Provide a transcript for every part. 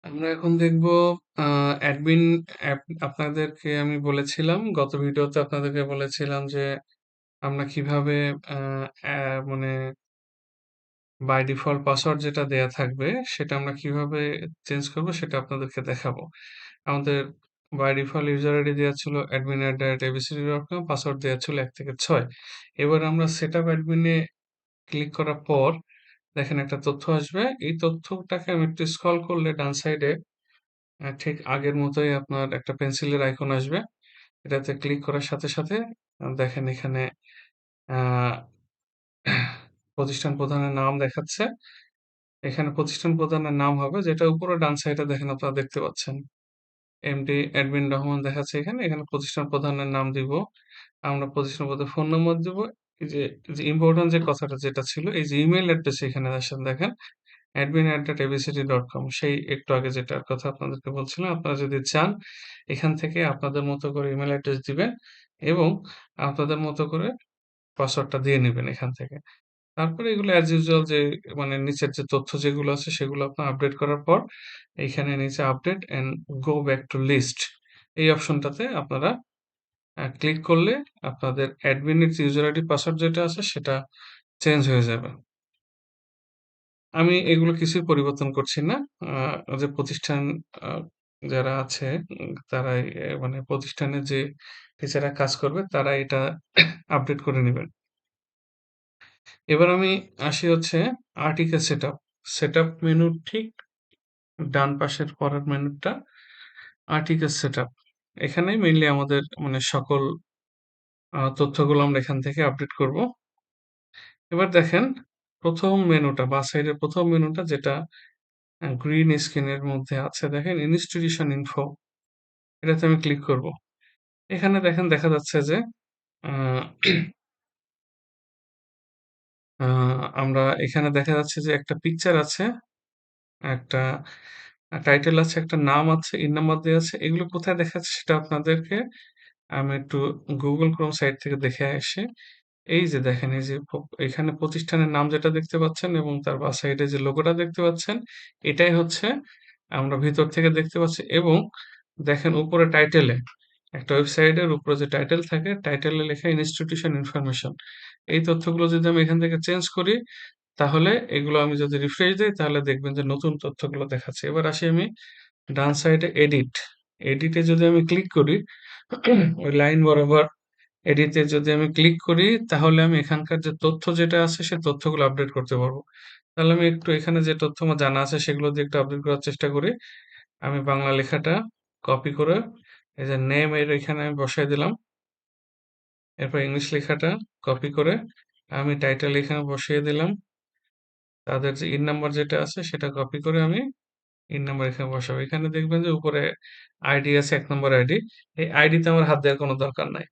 আমরা এখন দেখব অ্যাডমিন অ্যাপ। আপনাদেরকে আমি বলেছিলাম, গত ভিডিওতে আপনাদেরকে বলেছিলাম যে আমরা কিভাবে মানে বাই ডিফল্ট পাসওয়ার্ড যেটা দেয়া থাকবে সেটা আমরা কিভাবে চেঞ্জ করব সেটা আপনাদেরকে দেখাবো। আমাদের বাই ডিফল্ট ইউজার আইডি দেওয়া ছিল admin@abcd.com, পাসওয়ার্ড দেওয়া ছিল 1 থেকে 6। এবার আমরা সেটআপ অ্যাডমিনে ক্লিক করার পর দেখেন একটা তথ্য আসবে। এই তথ্যটাকে আমি একটু স্ক্রল করলে ডান সাইডে ঠিক আগের মতোই আপনার একটা পেন্সিলের আইকন আসবে। এটাতে ক্লিক করার সাথে, সাথে দেখেন এখানে আ প্রতিষ্ঠান প্রধানের নাম দেখাচ্ছে। এখানে প্রতিষ্ঠান প্রধানের নাম হবে যেটা উপরে ডান সাইডে দেখেন আপনারা দেখতে পাচ্ছেন। এমডি অ্যাডমিন রহমান দেখাচ্ছে এখানে। এখানে প্রতিষ্ঠান প্রধানের নাম দিব। আমরা প্রতিষ্ঠান প্রধানের ফোন নম্বর দিব। এই যে ইম্পোর্টেন্ট যে কথাটা যেটা ছিল, এই যে ইমেইল অ্যাড্রেস এখানে আসেন দেখেন admin@abcd.com, সেই একটু আগে যেটার কথা আপনাদেরকে বলছিলাম। আপনারা যদি চান এখান থেকে আপনাদের মতো করে ইমেইল অ্যাড্রেস দিবেন এবং আপনাদের মতো করে পাসওয়ার্ডটা দিয়ে নিবেন এখান থেকে। তারপরে এগুলো অ্যাজ ইউজুয়াল যে মানে নিচের যে তথ্য যেগুলো আছে সেগুলো আপনার আপডেট করার পর এইখানে নিচে update and go back to list, এই অপশনটাতে আপনারা ক্লিক করলে আপনাদের অ্যাডমিনের ইউজার আইডি পাসওয়ার্ড যেটা আছে সেটা চেঞ্জ হয়ে যাবে। আমি এগুলো কিছুই পরিবর্তন করছি না। যে প্রতিষ্ঠান আ যারা আছে তারাই মানে প্রতিষ্ঠানে যে টিচাররা কাজ করবে তারা এটা আপডেট করে নিবেন। এবার আমি আসি হচ্ছে আর্টিকেল সেটআপ। সেটআপ মেনুর ঠিক ডান পাশের পরের মেনুটা আর্টিকেল সেটআপ। এখানেই মেইনলি আমাদের মানে সকল তথ্যগুলো আমরা এখান থেকে আপডেট করব। এবার দেখেন ১ম মেনুটা বাঁ সাইডের ১ম মেনুটা যেটা গ্রিন স্ক্রিনের মধ্যে আছে দেখেন ইনস্টিটিউশন ইনফো, এটাতে আমি ক্লিক করব। এখানে দেখেন দেখা যাচ্ছে যে আ আ আমরা এখানে দেখা যাচ্ছে যে একটা পিকচার আছে, একটা টাইটেল আছে, একটা নাম আছে, ইন নাম্বার দেয়া আছে। এগুলো কোথায় দেখাচ্ছে সেটা আপনাদেরকে আমি একটু Google Chrome সাইট থেকে দেখে আসি। এই যে দেখেন এই যে এখানে প্রতিষ্ঠানের নাম যেটা দেখতে পাচ্ছেন এবং তার বাঁ সাইডে যে লোগোটা দেখতে পাচ্ছেন, এটাই হচ্ছে আমরা ভিতর থেকে দেখতে পাচ্ছি এবং দেখেন উপরে টাইটেলে একটা ওয়েবসাইটের উপরে যে টাইটেল থাকে, টাইটেলে লেখা ইনস্টিটিউশন ইনফরমেশন। এই তথ্যগুলো যদি আমি এখান থেকে চেঞ্জ করি, তাহলে এগুলো আমি যদি রিফ্রেশ দেই তাহলে দেখবেন যে নতুন তথ্যগুলো দেখাচ্ছে। এবার আসি আমি ডান সাইডে এডিট। এডিটে যদি আমি ক্লিক করি, ওই লাইন বরাবর এডিটে যদি আমি ক্লিক করি তাহলে আমি এখানকার যে তথ্য যেটা আছে সে তথ্যগুলো আপডেট করতে পারবো। তাহলে আমি একটু এখানে যে তথ্য আমার জানা আছে সেগুলো দিয়ে একটু আপডেট করার চেষ্টা করি। আমি বাংলা লেখাটা কপি করে এই যে নেম এর এখানে আমি বসায় দিলাম। এরপর ইংলিশ লেখাটা কপি করে আমি টাইটেল এখানে বসিয়ে দিলাম। তাদের যে ইন নাম্বার যেটা আছে সেটা কপি করে আমি ইন নাম্বার এখানে বসাবো। এখানে দেখবেন যে উপরে আইডি আছে ১ নম্বর আইডি। এই আইডিতে আমার হাত দেওয়ার কোনো দরকার নাই।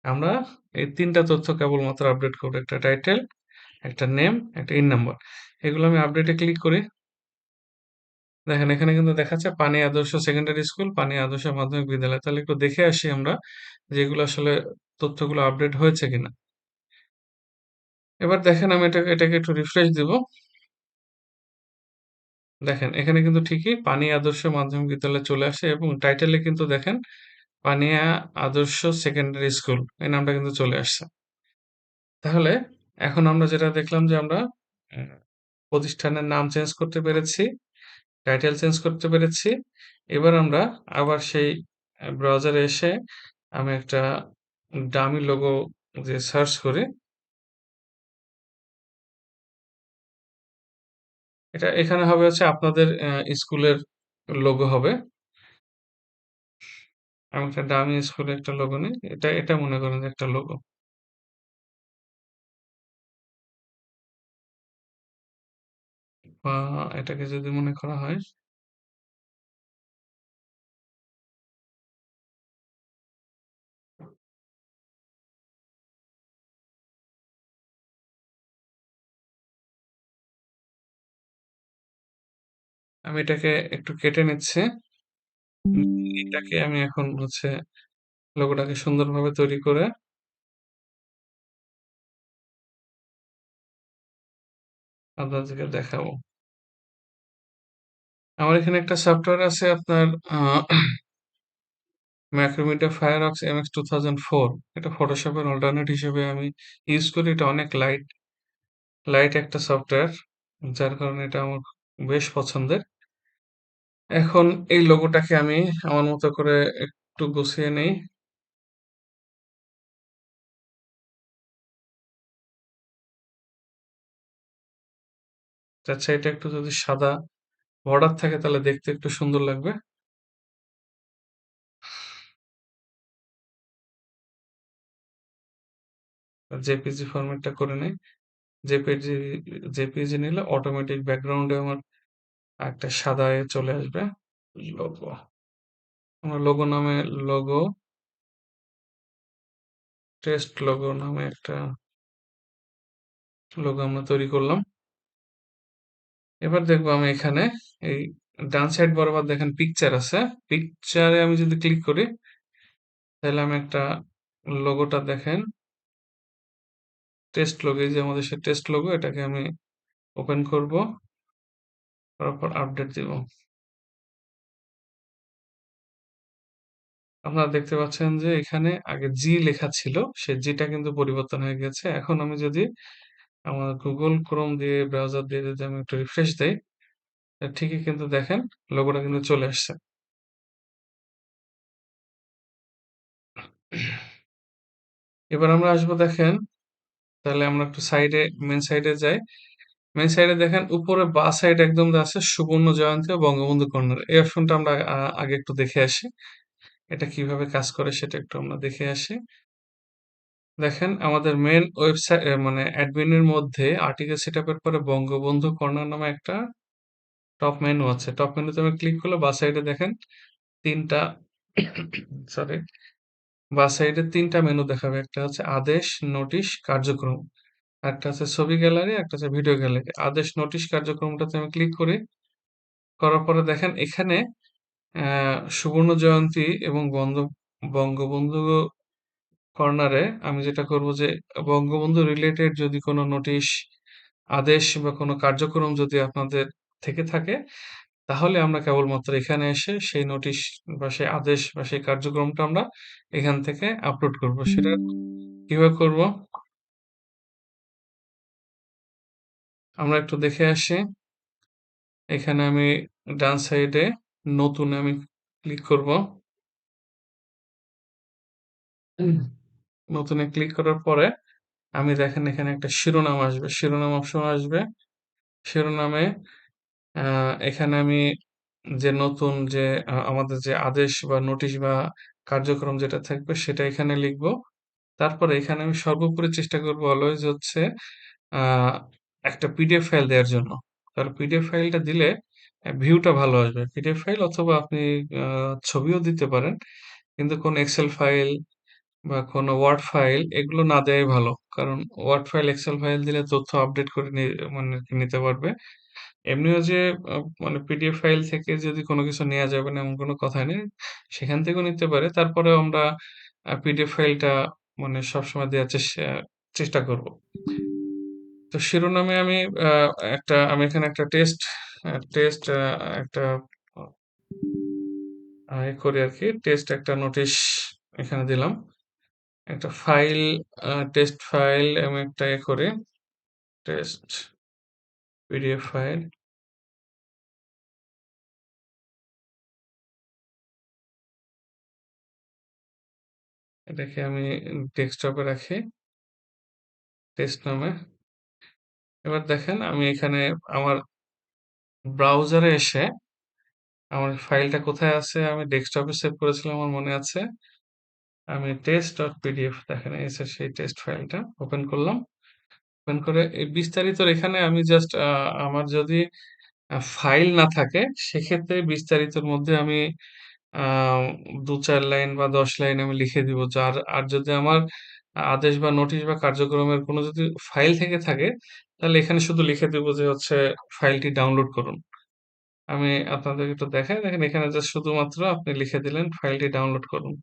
আমরা এই ৩ টা তথ্য কেবলমাত্র আপডেট করব। একটা টাইটেল, একটা নেম, একটা ইন নাম্বার। এগুলো আমি আপডেটে ক্লিক করি। দেখেন এখানে কিন্তু দেখাচ্ছে পানি আদর্শ সেকেন্ডারি স্কুল, পানি আদর্শ মাধ্যমিক বিদ্যালয়। তাহলে একটু দেখে আসি আমরা যে এগুলো আসলে তথ্যগুলো আপডেট হয়েছে কিনা। এবার দেখেন আমি এটাকে একটু রিফ্রেশ দিব। দেখেন এখানে কিন্তু ঠিকই পানি আদর্শ মাধ্যমিক বিদ্যালয় চলে আসে এবং টাইটেলে কিন্তু দেখেন পানিয়া আদর্শ সেকেন্ডারি স্কুল এই নামটা কিন্তু চলে আসছে। তাহলে এখন আমরা যেটা দেখলাম যে আমরা আ প্রতিষ্ঠানের নাম চেঞ্জ করতে পেরেছি, টাইটেল চেঞ্জ করতে পেরেছি। এবার আমরা আবার সেই ব্রাউজারে এসে আমি একটা ডামি লোগো যে সার্চ করি, এটা এখানে হবে হচ্ছে আপনাদের স্কুলের লোগো হবে। আমি একটা ডামি স্কুলের একটা লোগো নিই। এটা মনে করেন যে একটা লোগো। বা এটাকে যদি মনে করা হয়, আমি এটাকে একটু কেটে নিচ্ছি। এটাকে আমি এখন হচ্ছে লোগোটাকে সুন্দরভাবে তৈরি করে আপনাদেরকে দেখাবো। আমার এখানে একটা সফটওয়্যার আছে আপনার ম্যাক্রোমিডিয়া ফায়ারফক্স MX 2004। এটা ফটোশপের অল্টারনেট হিসেবে আমি ইউজ করি। এটা অনেক লাইট লাইট একটা সফটওয়্যার, যার কারণে এটা আমার বেশ পছন্দের। এখন এই লোগোটাকে আমি আমার মতো করে একটু গুছিয়ে নেই। আচ্ছা, এটা একটু যদি সাদা বর্ডার থাকে তাহলে দেখতে একটু সুন্দর লাগবে। জেপিজি ফরম্যাটটা করে নেই। জেপিজি জেপিজি নিলে অটোমেটিক ব্যাকগ্রাউন্ডে আমার একটা সাদা চলে আসবে। লোগো, আমরা লোগো নামে লোগো টেস্ট লোগো নামে একটা লোগো আমরা তৈরি করলাম। এবার দেখবো আমি এখানে এই ডান সাইড বরাবর দেখেন পিকচার আছে। পিকচারে আমি যদি ক্লিক করি তাহলে আমি একটা লোগোটা দেখেন টেস্ট লোগো, এই যে আমাদের সে টেস্ট লোগো, এটাকে আমি ওপেন করব, তারপর আপডেট দিব। আপনারা দেখতে পাচ্ছেন যে এখানে আগে জি লেখা ছিল, সে জিটা কিন্তু পরিবর্তন হয়ে গেছে। এখন আমি যদি আমার গুগল ক্রোম দিয়ে ব্রাউজার দিয়ে যদি আমি একটু রিফ্রেশ দেই, ঠিকই কিন্তু দেখেন লোগোটা কিন্তু চলে আসছে। এবার আমরা আসবো দেখেন, তাহলে আমরা একটু সাইডে মেন সাইডে যাই। মেন সাইডে দেখেন উপরে বাঁ সাইড একদম আছে সুবর্ণ জয়ন্তী ও বঙ্গবন্ধু কর্নার। এই অপশনটা আমরা আগে একটু দেখে আসি, এটা কিভাবে কাজ করে সেটা একটু আমরা দেখে আসি। দেখেন আমাদের মেন ওয়েবসাইট মানে অ্যাডমিনের মধ্যে আর্টিকেল সেটআপের পরে বঙ্গবন্ধু কর্নার নামে একটা টপ মেনু আছে। টপ মেনুতে আমি ক্লিক করলে বাঁ সাইডে দেখেন তিনটা সরি, বাঁ সাইডে তিনটা মেনু দেখাবে। একটা হচ্ছে আদেশ, নোটিশ, কার্যক্রম। একটা আছে ছবি গ্যালারি, একটা আছে ভিডিও গ্যালারি। আদেশ, নোটিশ, কার্যক্রমটাতে আমি ক্লিক করি। করার পরে দেখেন এখানে সুবর্ণ জয়ন্তী এবং বঙ্গবন্ধু কর্নারে আমি যেটা করব যে বঙ্গবন্ধু রিলেটেড যদি কোনো নোটিশ, আদেশ বা কোনো কার্যক্রম যদি আপনাদের থেকে থাকে, তাহলে আমরা কেবলমাত্র এখানে এসে সেই নোটিশ বা সেই আদেশ বা সেই কার্যক্রমটা আমরা এখান থেকে আপলোড করব। সেটা কিভাবে করব আমরা একটু দেখে আসি। এখানে আমি ডান সাইডে নতুনে আমি ক্লিক করব। নতুনে ক্লিক করার পরে আমি দেখেন এখানে একটা শিরোনাম আসবে, শিরোনাম অপশন আসবে। শিরোনামে এখানে আমি যে নতুন যে আমাদের যে আদেশ বা নোটিশ বা কার্যক্রম যেটা থাকবে সেটা এখানে লিখব। তারপরে এখানে আমি সর্বোপরি চেষ্টা করব অলওয়েজ হচ্ছে আহ, একটা পিডিএফ ফাইল দেওয়ার জন্য। তাহলে পিডিএফ ফাইলটা দিলে ভিউটা ভালো আসবে। পিডিএফ ফাইল অথবা আপনি ছবিও দিতে পারেন, কিন্তু কোন এক্সেল ফাইল বা কোনো ওয়ার্ড ফাইল এগুলো না দেওয়াই ভালো। কারণ ওয়ার্ড ফাইল, এক্সেল ফাইল দিলে তথ্য আপডেট করে মানে নিতে পারবে। এমনিও যে মানে পিডিএফ ফাইল থেকে যদি কোনো কিছু নেওয়া যাবে না এমন কোনো কথা নেই, সেখান থেকেও নিতে পারে। তারপরেও আমরা পিডিএফ ফাইলটা মানে সবসময় দেওয়ার চেষ্টা করব। তো শিরোনামে আমি আমি এখানে একটা টেস্ট টেস্ট একটা করি আর কি, টেস্ট একটা নোটিশ এখানে দিলাম। একটা ফাইল, টেস্ট ফাইল আমি একটা করি, টেস্ট পিডিএফ ফাইল। এটাকে আমি ডেস্কটপে রাখি টেস্ট নামে। এবার দেখেন আমি এখানে আমার ব্রাউজারে এসে আমার ফাইলটা কোথায় আছে, আমি ডেস্কটপে সেভ করেছিলাম আমার মনে আছে। আমি টেস্ট ডট পিডিএফ দেখেন এসে সেই টেস্ট ফাইলটা ওপেন করলাম। ওপেন করে এই বিস্তারিত এখানে আমি জাস্ট আমার যদি ফাইল না থাকে সেক্ষেত্রে বিস্তারিতর মধ্যে আমি আহ ২-৪ লাইন বা ১০ লাইন আমি লিখে দিব। আর আর যদি আমার আদেশ বা নোটিশ বা কার্যক্রমের কোনো যদি ফাইল থেকে থাকে তাহলে এখানে শুধু লিখে দিব যে হচ্ছে ফাইলটি ডাউনলোড করুন। আমি আপনাদেরকে একটু দেখাই, দেখেন এখানে জাস্ট শুধুমাত্র আপনি লিখে দিলেন ফাইলটি ডাউনলোড করুন।